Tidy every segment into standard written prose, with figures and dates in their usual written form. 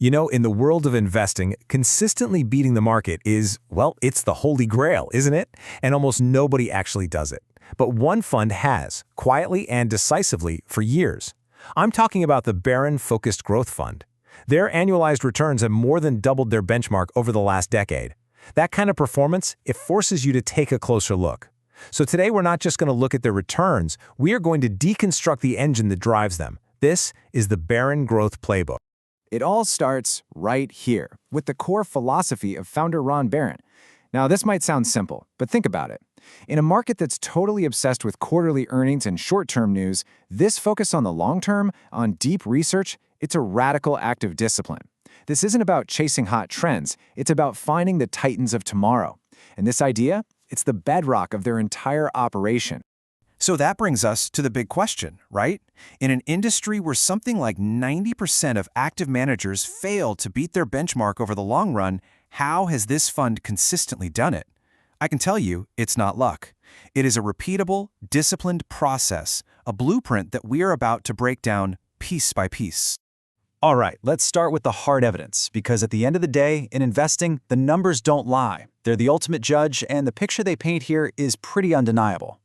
You know, in the world of investing, consistently beating the market is, well, it's the holy grail, isn't it? And almost nobody actually does it. But one fund has, quietly and decisively, for years. I'm talking about the Barron Focused Growth Fund. Their annualized returns have more than doubled their benchmark over the last decade. That kind of performance, it forces you to take a closer look. So today we're not just going to look at their returns, we are going to deconstruct the engine that drives them. This is the Barron Growth Playbook. It all starts right here, with the core philosophy of founder Ron Barron. Now, this might sound simple, but think about it. In a market that's totally obsessed with quarterly earnings and short-term news, this focus on the long term, on deep research, it's a radical act of discipline. This isn't about chasing hot trends, it's about finding the titans of tomorrow. And this idea, it's the bedrock of their entire operation. So that brings us to the big question, right? In an industry where something like 90% of active managers fail to beat their benchmark over the long run, how has this fund consistently done it? I can tell you, it's not luck. It is a repeatable, disciplined process, a blueprint that we are about to break down piece by piece. All right, let's start with the hard evidence, because at the end of the day, in investing, the numbers don't lie. They're the ultimate judge, and the picture they paint here is pretty undeniable.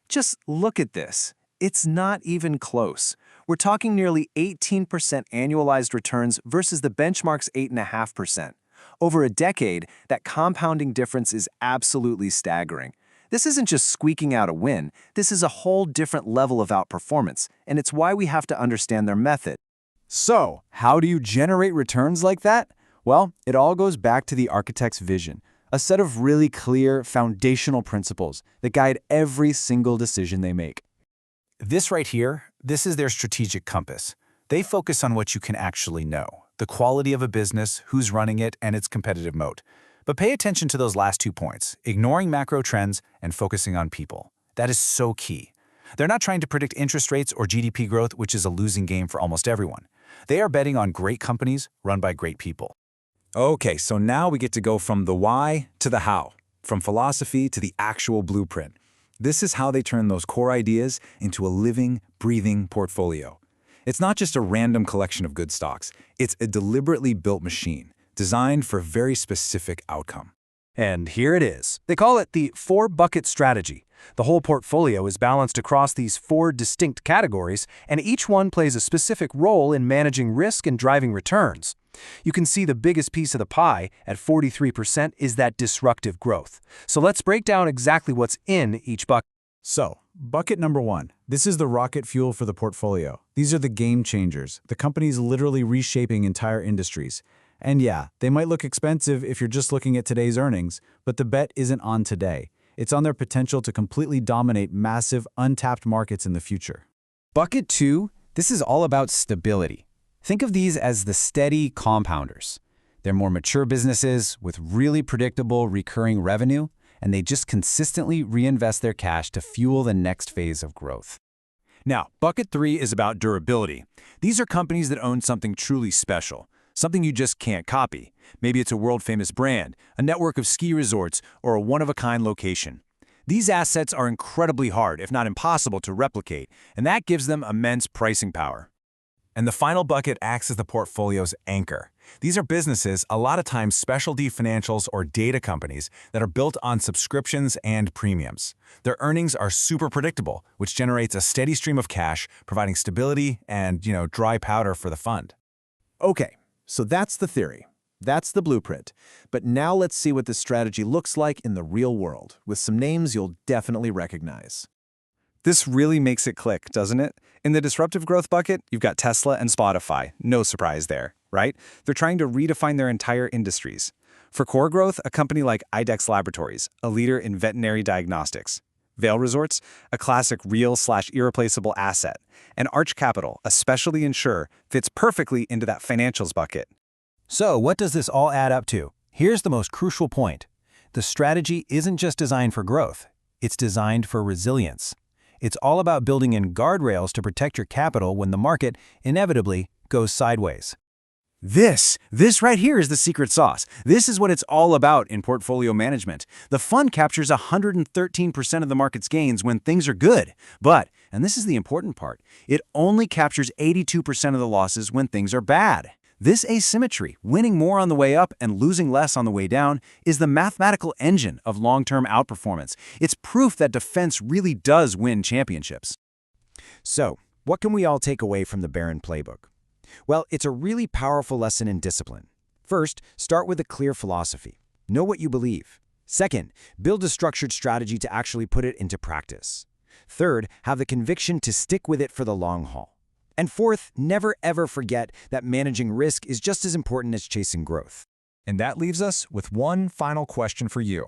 Just look at this. It's not even close. We're talking nearly 18% annualized returns versus the benchmark's 8.5%. Over a decade, that compounding difference is absolutely staggering. This isn't just squeaking out a win, this is a whole different level of outperformance, and it's why we have to understand their method. So, how do you generate returns like that? Well, it all goes back to the architect's vision. A set of really clear, foundational principles that guide every single decision they make. This right here, this is their strategic compass. They focus on what you can actually know, the quality of a business, who's running it, and its competitive moat. But pay attention to those last 2 points, ignoring macro trends and focusing on people. That is so key. They're not trying to predict interest rates or GDP growth, which is a losing game for almost everyone. They are betting on great companies run by great people. Okay, so now we get to go from the why to the how, from philosophy to the actual blueprint. This is how they turn those core ideas into a living, breathing portfolio. It's not just a random collection of good stocks. It's a deliberately built machine, designed for a very specific outcome. And here it is. They call it the 4-bucket strategy. The whole portfolio is balanced across these 4 distinct categories, and each one plays a specific role in managing risk and driving returns. You can see the biggest piece of the pie, at 43%, is that disruptive growth. So let's break down exactly what's in each bucket. So, bucket number 1. This is the rocket fuel for the portfolio. These are the game changers, the companies literally reshaping entire industries. And yeah, they might look expensive if you're just looking at today's earnings, but the bet isn't on today. It's on their potential to completely dominate massive, untapped markets in the future. Bucket 2, this is all about stability. Think of these as the steady compounders. They're more mature businesses with really predictable recurring revenue, and they just consistently reinvest their cash to fuel the next phase of growth. Now, bucket 3 is about durability. These are companies that own something truly special, something you just can't copy. Maybe it's a world-famous brand, a network of ski resorts, or a one-of-a-kind location. These assets are incredibly hard, if not impossible, to replicate, and that gives them immense pricing power. And the final bucket acts as the portfolio's anchor. These are businesses, a lot of times specialty financials or data companies, that are built on subscriptions and premiums. Their earnings are super predictable, which generates a steady stream of cash, providing stability and, dry powder for the fund. Okay, so that's the theory. That's the blueprint. But now let's see what this strategy looks like in the real world, with some names you'll definitely recognize. This really makes it click, doesn't it? In the disruptive growth bucket, you've got Tesla and Spotify. No surprise there, right? They're trying to redefine their entire industries. For core growth, a company like IDEXX Laboratories, a leader in veterinary diagnostics. Vail Resorts, a classic real/irreplaceable asset. And Arch Capital, a specialty insurer, fits perfectly into that financials bucket. So what does this all add up to? Here's the most crucial point. The strategy isn't just designed for growth. It's designed for resilience. It's all about building in guardrails to protect your capital when the market, inevitably, goes sideways. This right here is the secret sauce. This is what it's all about in portfolio management. The fund captures 113% of the market's gains when things are good. But, and this is the important part, it only captures 82% of the losses when things are bad. This asymmetry, winning more on the way up and losing less on the way down, is the mathematical engine of long-term outperformance. It's proof that defense really does win championships. So, what can we all take away from the Barron playbook? Well, it's a really powerful lesson in discipline. First, start with a clear philosophy. Know what you believe. Second, build a structured strategy to actually put it into practice. Third, have the conviction to stick with it for the long haul. And fourth, never ever forget that managing risk is just as important as chasing growth. And that leaves us with one final question for you.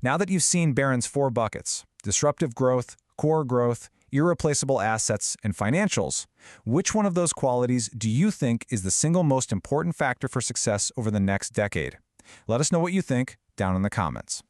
Now that you've seen Barron's 4 buckets, disruptive growth, core growth, irreplaceable assets, and financials, which one of those qualities do you think is the single most important factor for success over the next decade? Let us know what you think down in the comments.